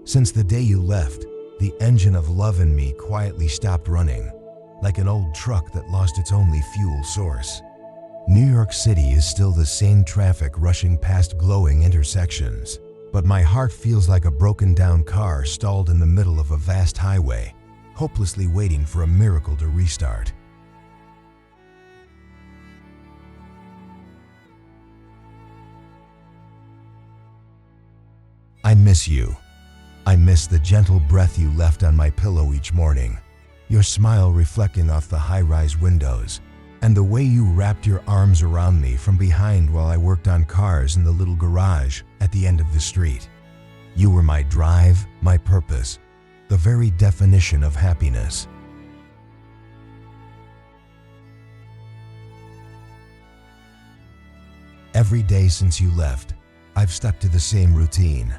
Since the day you left, the engine of love in me quietly stopped running, like an old truck that lost its only fuel source. New York City is still the same traffic rushing past glowing intersections, but my heart feels like a broken-down car stalled in the middle of a vast highway, hopelessly waiting for a miracle to restart. I miss you. I miss the gentle breath you left on my pillow each morning, your smile reflecting off the high-rise windows, and the way you wrapped your arms around me from behind while I worked on cars in the little garage at the end of the street. You were my drive, my purpose, the very definition of happiness. Every day since you left, I've stuck to the same routine.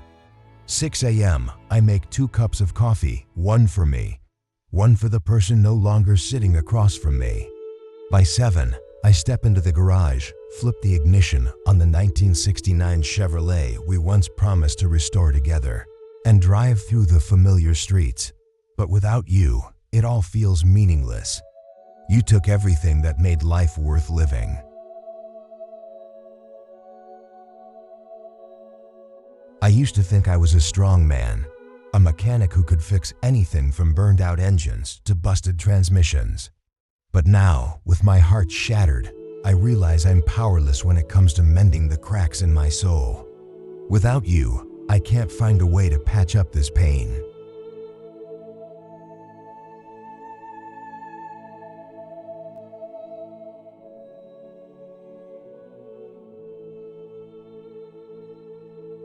6 a.m., I make 2 cups of coffee, one for me, one for the person no longer sitting across from me. By 7, I step into the garage, flip the ignition on the 1969 Chevrolet we once promised to restore together, and drive through the familiar streets. But without you, it all feels meaningless. You took everything that made life worth living. I used to think I was a strong man, a mechanic who could fix anything from burned-out engines to busted transmissions. But now, with my heart shattered, I realize I'm powerless when it comes to mending the cracks in my soul. Without you, I can't find a way to patch up this pain.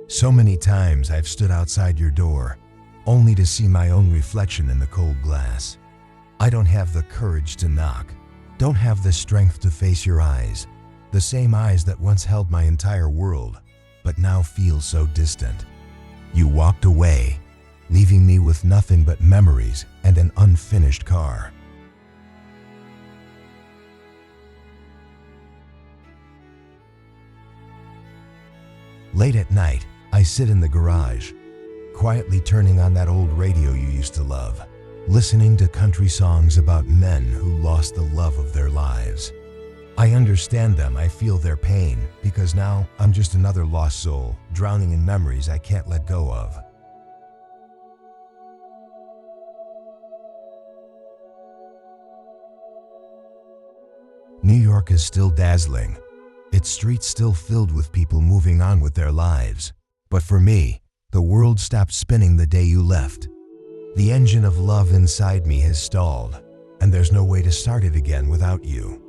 So many times I've stood outside your door, only to see my own reflection in the cold glass. I don't have the courage to knock, don't have the strength to face your eyes, the same eyes that once held my entire world, but now feel so distant. You walked away, leaving me with nothing but memories and an unfinished car. Late at night, I sit in the garage, quietly turning on that old radio you used to love, listening to country songs about men who lost the love of their lives. I understand them, I feel their pain, because now I'm just another lost soul, drowning in memories I can't let go of. New York is still dazzling, its streets still filled with people moving on with their lives. But for me, the world stopped spinning the day you left. The engine of love inside me has stalled, and there's no way to start it again without you.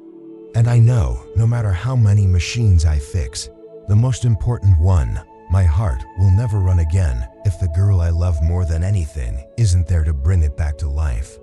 And I know, no matter how many machines I fix, the most important one, my heart, will never run again if the girl I love more than anything isn't there to bring it back to life.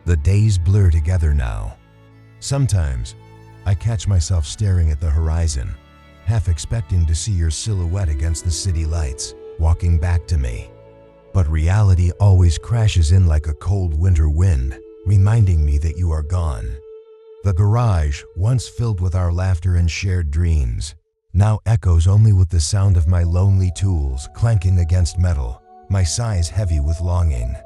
The days blur together now. Sometimes, I catch myself staring at the horizon, half expecting to see your silhouette against the city lights, walking back to me. But reality always crashes in like a cold winter wind, reminding me that you are gone. The garage, once filled with our laughter and shared dreams, now echoes only with the sound of my lonely tools clanking against metal, my sighs heavy with longing.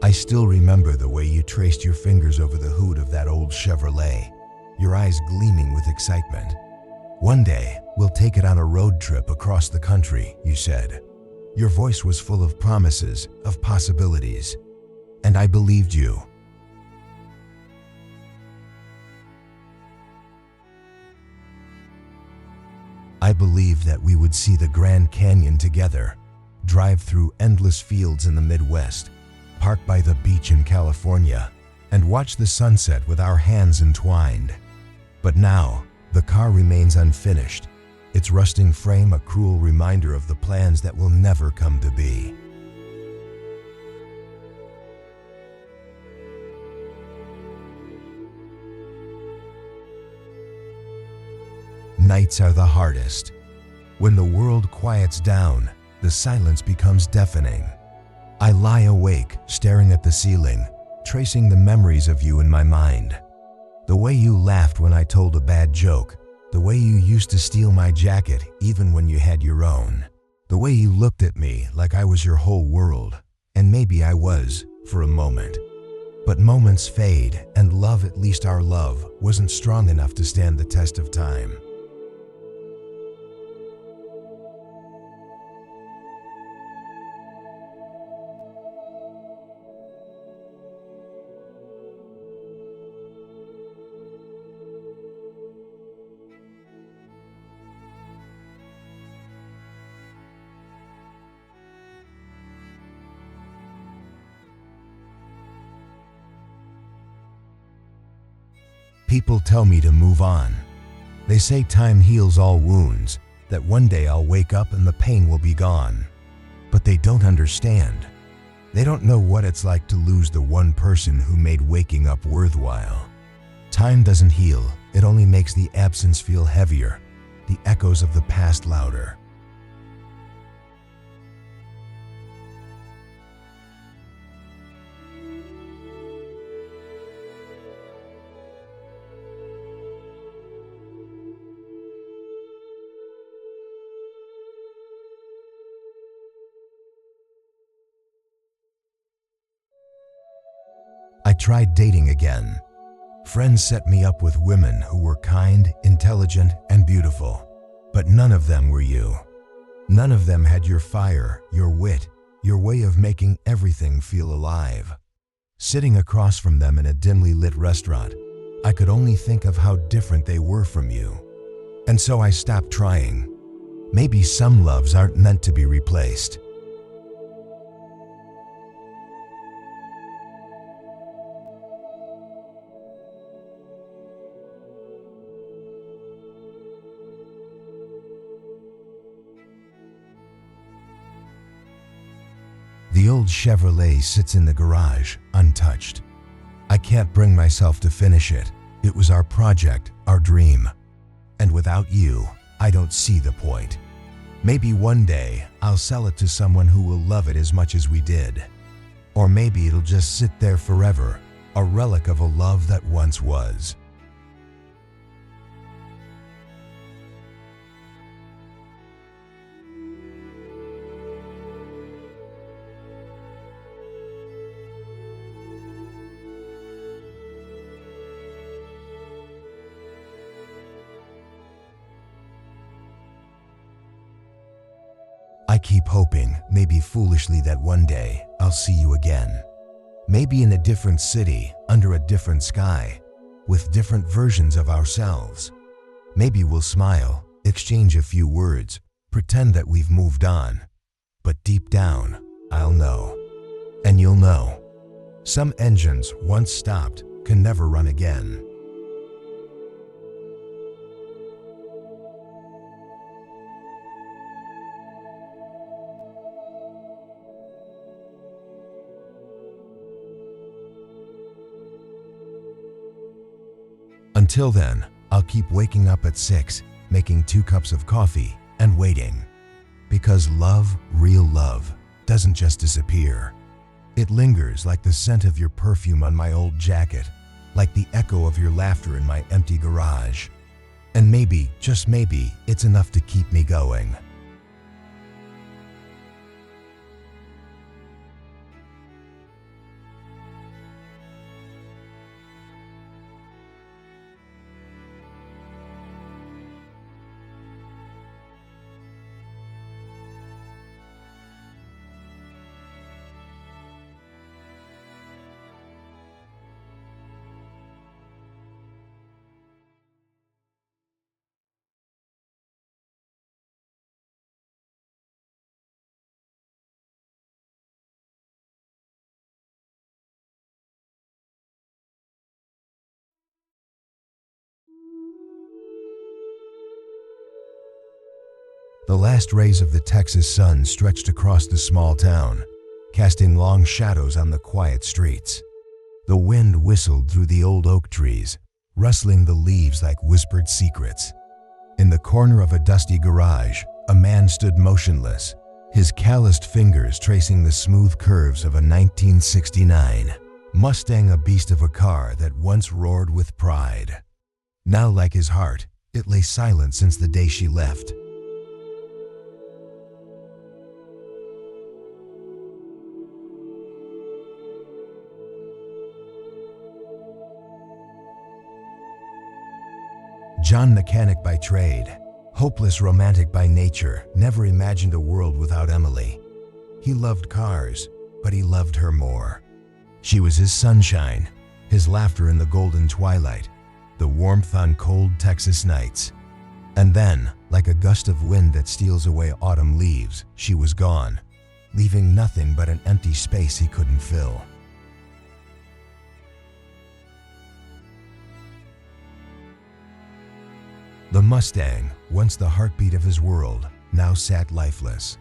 I still remember the way you traced your fingers over the hood of that old Chevrolet, your eyes gleaming with excitement. One day, we'll take it on a road trip across the country, you said. Your voice was full of promises, of possibilities. And I believed you. I believed that we would see the Grand Canyon together, drive through endless fields in the Midwest, park by the beach in California, and watch the sunset with our hands entwined. But now, the car remains unfinished, its rusting frame a cruel reminder of the plans that will never come to be. Nights are the hardest. When the world quiets down, the silence becomes deafening. I lie awake, staring at the ceiling, tracing the memories of you in my mind. The way you laughed when I told a bad joke, the way you used to steal my jacket even when you had your own, the way you looked at me like I was your whole world, and maybe I was, for a moment. But moments fade, and love, at least our love, wasn't strong enough to stand the test of time. People tell me to move on. They say time heals all wounds, that one day I'll wake up and the pain will be gone. But they don't understand. They don't know what it's like to lose the one person who made waking up worthwhile. Time doesn't heal, it only makes the absence feel heavier, the echoes of the past louder. I tried dating again. Friends set me up with women who were kind, intelligent, and beautiful. But none of them were you. None of them had your fire, your wit, your way of making everything feel alive. Sitting across from them in a dimly lit restaurant, I could only think of how different they were from you. And so I stopped trying. Maybe some loves aren't meant to be replaced. The old Chevrolet sits in the garage, untouched. I can't bring myself to finish it. It was our project, our dream. And without you, I don't see the point. Maybe one day, I'll sell it to someone who will love it as much as we did. Or maybe it'll just sit there forever, a relic of a love that once was. I keep hoping, maybe foolishly, that one day I'll see you again. Maybe in a different city, under a different sky, with different versions of ourselves. Maybe we'll smile, exchange a few words, pretend that we've moved on. But deep down, I'll know. And you'll know. Some engines, once stopped, can never run again. Until then, I'll keep waking up at 6, making 2 cups of coffee, and waiting. Because love, real love, doesn't just disappear. It lingers like the scent of your perfume on my old jacket, like the echo of your laughter in my empty garage. And maybe, just maybe, it's enough to keep me going. The last rays of the Texas sun stretched across the small town, casting long shadows on the quiet streets. The wind whistled through the old oak trees, rustling the leaves like whispered secrets. In the corner of a dusty garage, a man stood motionless, his calloused fingers tracing the smooth curves of a 1969 Mustang, a beast of a car that once roared with pride. Now, like his heart, it lay silent since the day she left. John, mechanic by trade, hopeless romantic by nature, never imagined a world without Emily. He loved cars, but he loved her more. She was his sunshine, his laughter in the golden twilight, the warmth on cold Texas nights. And then, like a gust of wind that steals away autumn leaves, she was gone, leaving nothing but an empty space he couldn't fill. The Mustang, once the heartbeat of his world, now sat lifeless.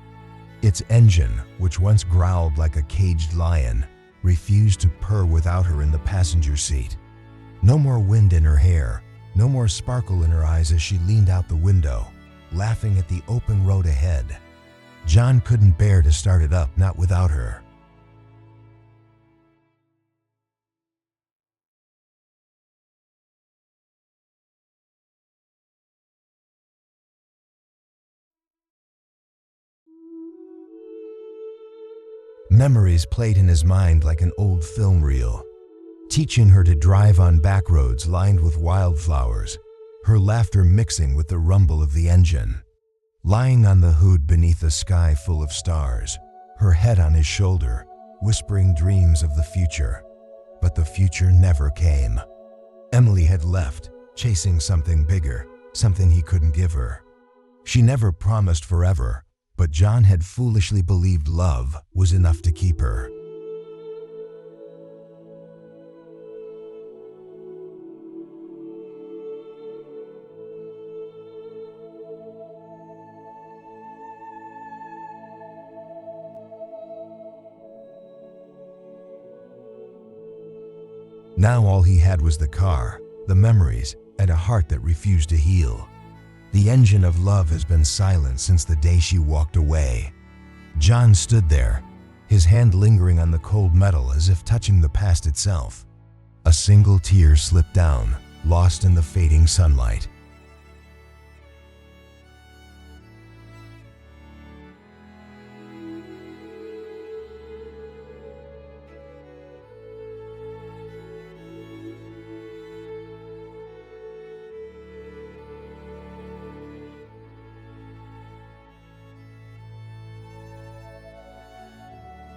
Its engine, which once growled like a caged lion, refused to purr without her in the passenger seat. No more wind in her hair, no more sparkle in her eyes as she leaned out the window, laughing at the open road ahead. John couldn't bear to start it up, not without her. Memories played in his mind like an old film reel, teaching her to drive on back roads lined with wildflowers, her laughter mixing with the rumble of the engine. Lying on the hood beneath a sky full of stars, her head on his shoulder, whispering dreams of the future. But the future never came. Emily had left, chasing something bigger, something he couldn't give her. She never promised forever, but John had foolishly believed love was enough to keep her. Now all he had was the car, the memories, and a heart that refused to heal. The engine of love has been silent since the day she walked away. John stood there, his hand lingering on the cold metal as if touching the past itself. A single tear slipped down, lost in the fading sunlight.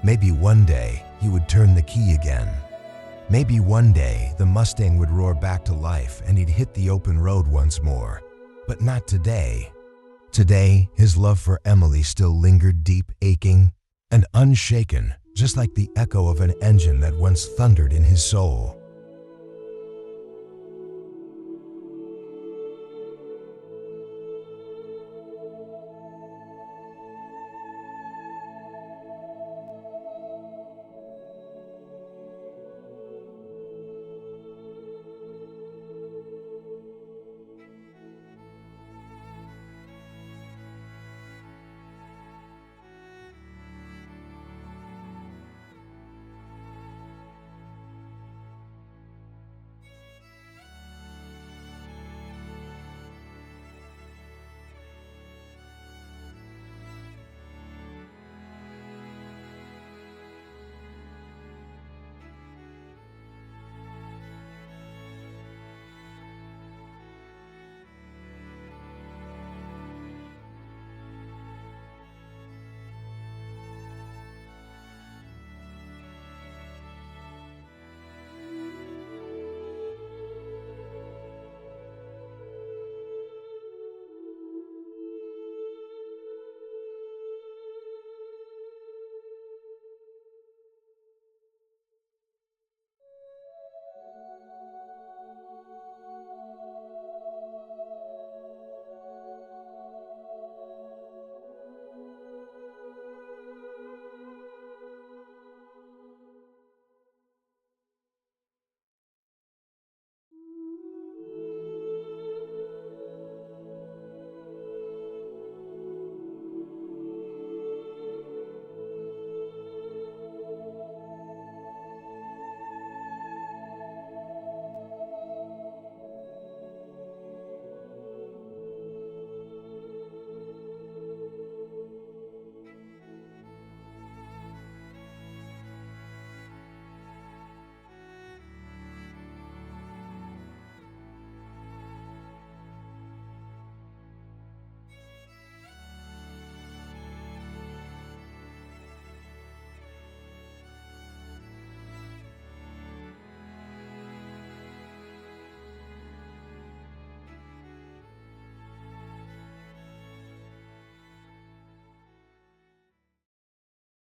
Maybe one day he would turn the key again. Maybe one day the Mustang would roar back to life and he'd hit the open road once more. But not today. Today, his love for Emily still lingered deep, aching, and unshaken, just like the echo of an engine that once thundered in his soul.